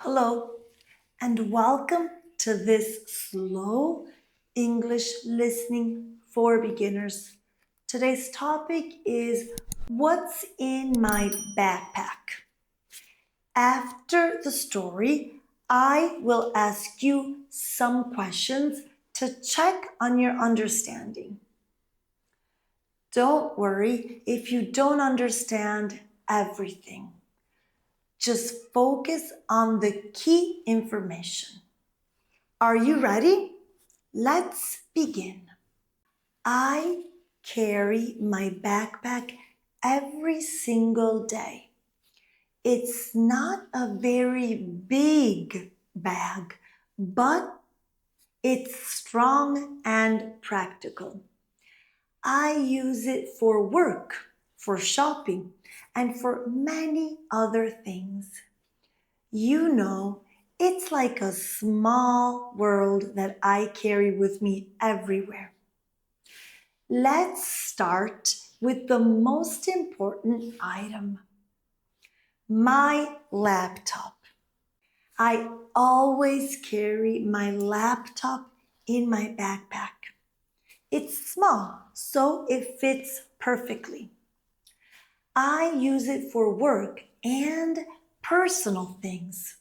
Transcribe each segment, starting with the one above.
Hello, and welcome to this slow English listening for beginners. Today's topic is what's in my backpack. After the story, I will ask you some questions to check on your understanding. Don't worry if you don't understand everything. Just focus on the key information. Are you ready? Let's begin. I carry my backpack every single day. It's not a very big bag, but it's strong and practical. I use it for work, for shopping, and for many other things. You know, it's like a small world that I carry with me everywhere. Let's start with the most important item, my laptop. I always carry my laptop in my backpack. It's small, so it fits perfectly. I use it for work and personal things.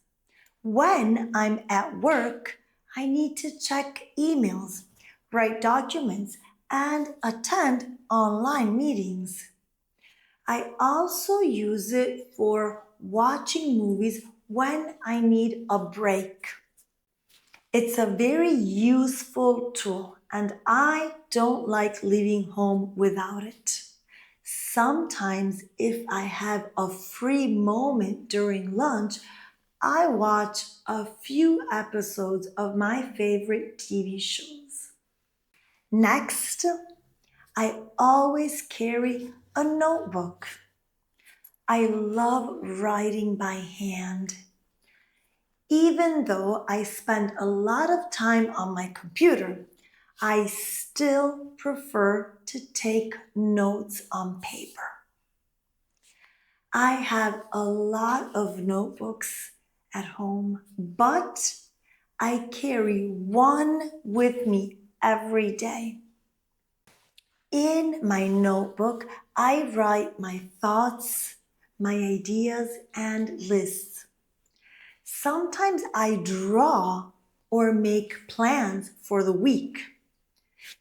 When I'm at work, I need to check emails, write documents, and attend online meetings. I also use it for watching movies when I need a break. It's a very useful tool, and I don't like leaving home without it. Sometimes, if I have a free moment during lunch, I watch a few episodes of my favorite TV shows. Next, I always carry a notebook. I love writing by hand. Even though I spend a lot of time on my computer, I still prefer to take notes on paper. I have a lot of notebooks at home, but I carry one with me every day. In my notebook, I write my thoughts, my ideas, and lists. Sometimes I draw or make plans for the week.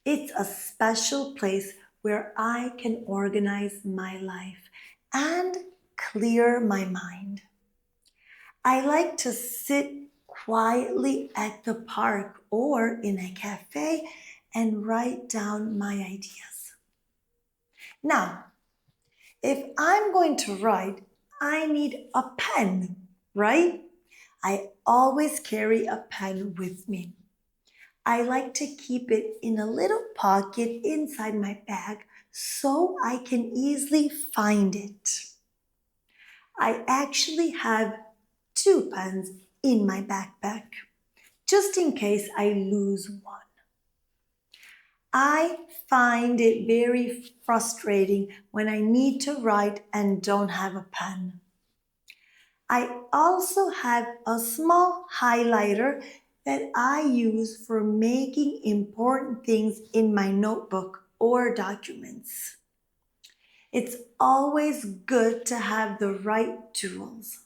It's a special place where I can organize my life and clear my mind. I like to sit quietly at the park or in a cafe and write down my ideas. Now, if I'm going to write, I need a pen, right? I always carry a pen with me. I like to keep it in a little pocket inside my bag so I can easily find it. I actually have two pens in my backpack, just in case I lose one. I find it very frustrating when I need to write and don't have a pen. I also have a small highlighter that I use for making important things in my notebook or documents. It's always good to have the right tools.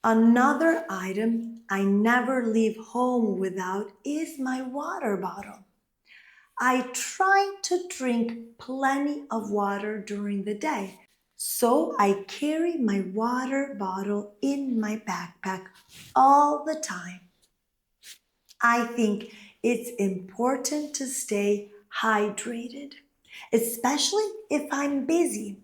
Another item I never leave home without is my water bottle. I try to drink plenty of water during the day, so I carry my water bottle in my backpack all the time. I think it's important to stay hydrated, especially if I'm busy.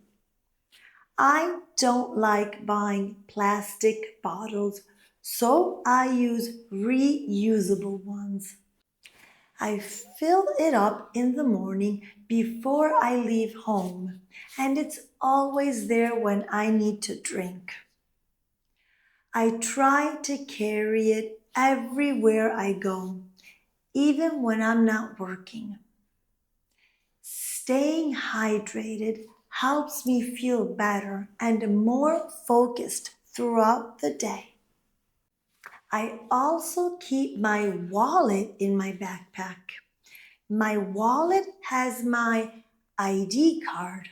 I don't like buying plastic bottles, so I use reusable ones. I fill it up in the morning before I leave home, and it's always there when I need to drink. I try to carry it everywhere I go, even when I'm not working. Staying hydrated helps me feel better and more focused throughout the day. I also keep my wallet in my backpack. My wallet has my ID card,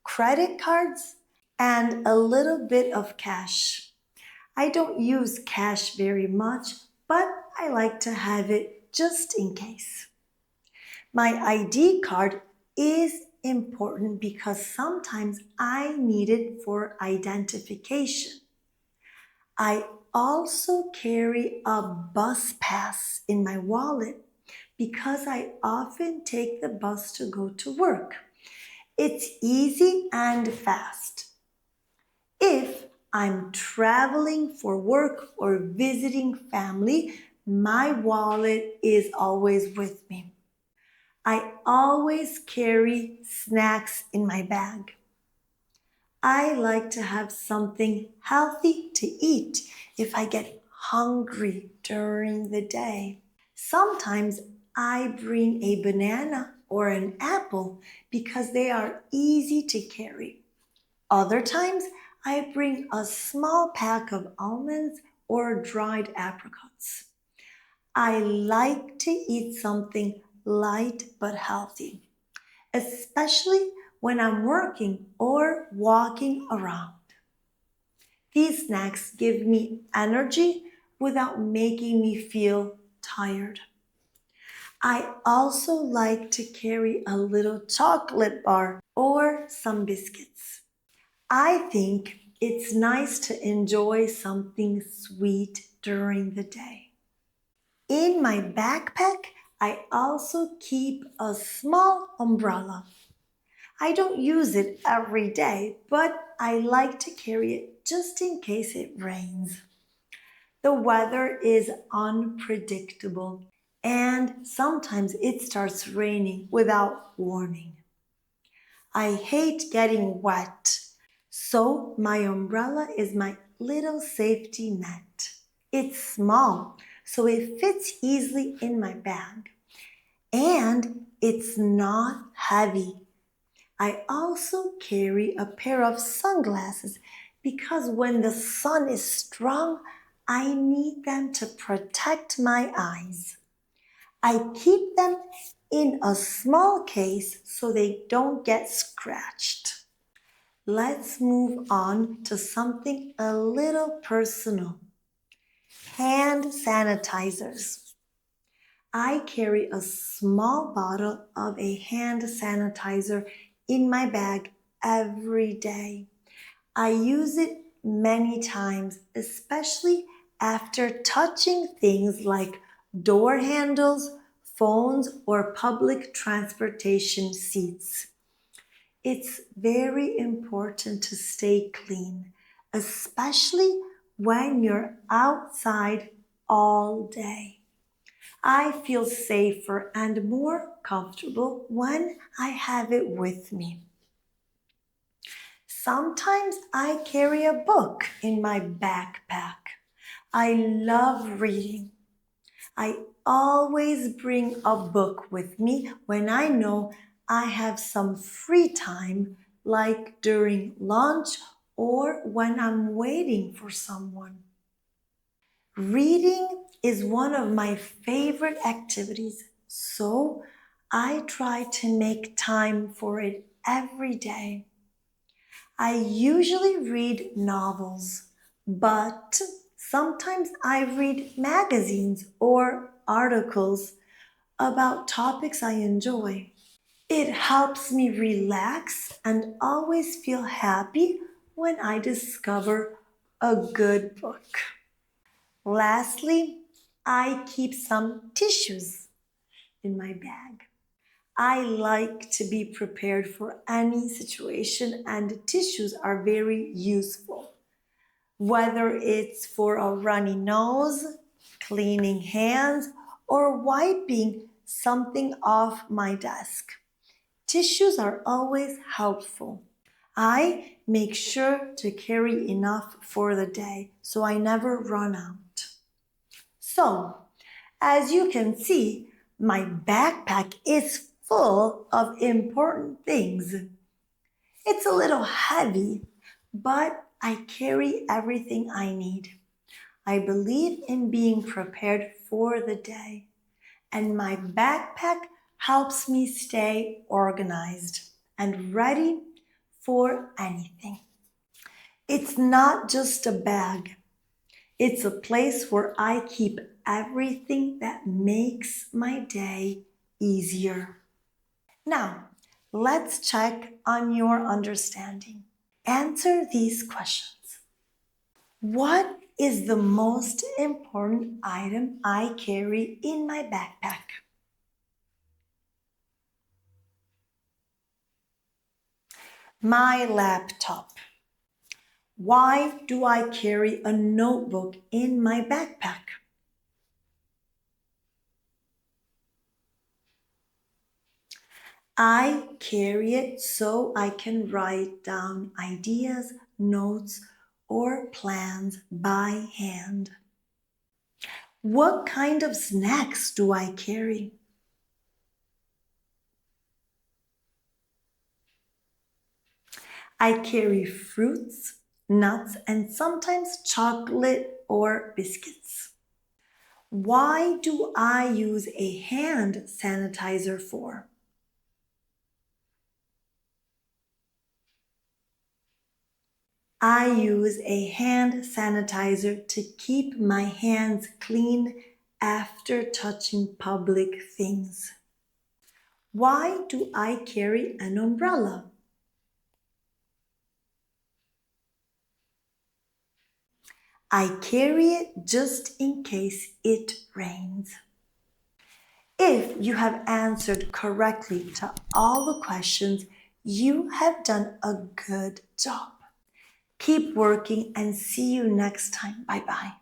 credit cards, and a little bit of cash. I don't use cash very much, but I like to have it just in case. My ID card is important because sometimes I need it for identification. I also carry a bus pass in my wallet because I often take the bus to go to work. It's easy and fast. If I'm traveling for work or visiting family, my wallet is always with me. I always carry snacks in my bag. I like to have something healthy to eat if I get hungry during the day. Sometimes I bring a banana or an apple because they are easy to carry. Other times I bring a small pack of almonds or dried apricots. I like to eat something light but healthy, especially when I'm working or walking around. These snacks give me energy without making me feel tired. I also like to carry a little chocolate bar or some biscuits. I think it's nice to enjoy something sweet during the day. In my backpack, I also keep a small umbrella. I don't use it every day, but I like to carry it just in case it rains. The weather is unpredictable, and sometimes it starts raining without warning. I hate getting wet, so my umbrella is my little safety net. It's small, so it fits easily in my bag, and it's not heavy. I also carry a pair of sunglasses because when the sun is strong, I need them to protect my eyes. I keep them in a small case so they don't get scratched. Let's move on to something a little personal. Hand sanitizers. I carry a small bottle of a hand sanitizer in my bag every day. I use it many times, especially after touching things like door handles, phones, or public transportation seats. It's very important to stay clean, especially when you're outside all day. I feel safer and more comfortable when I have it with me. Sometimes I carry a book in my backpack. I love reading. I always bring a book with me when I know I have some free time, like during lunch or when I'm waiting for someone. Reading is one of my favorite activities, so I try to make time for it every day. I usually read novels, but sometimes I read magazines or articles about topics I enjoy. It helps me relax and always feel happy when I discover a good book. Lastly, I keep some tissues in my bag. I like to be prepared for any situation, and tissues are very useful. Whether it's for a runny nose, cleaning hands, or wiping something off my desk. Tissues are always helpful. I make sure to carry enough for the day so I never run out. So, as you can see, my backpack is full of important things. It's a little heavy, but I carry everything I need. I believe in being prepared for the day, and my backpack helps me stay organized and ready for anything. It's not just a bag, it's a place where I keep everything that makes my day easier. Now, let's check on your understanding. Answer these questions. What is the most important item I carry in my backpack? My laptop. Why do I carry a notebook in my backpack? I carry it so I can write down ideas, notes, or plans by hand. What kind of snacks do I carry? I carry fruits, nuts, and sometimes chocolate or biscuits. Why do I use a hand sanitizer for? I use a hand sanitizer to keep my hands clean after touching public things. Why do I carry an umbrella? I carry it just in case it rains. If you have answered correctly to all the questions, you have done a good job. Keep working and see you next time. Bye bye.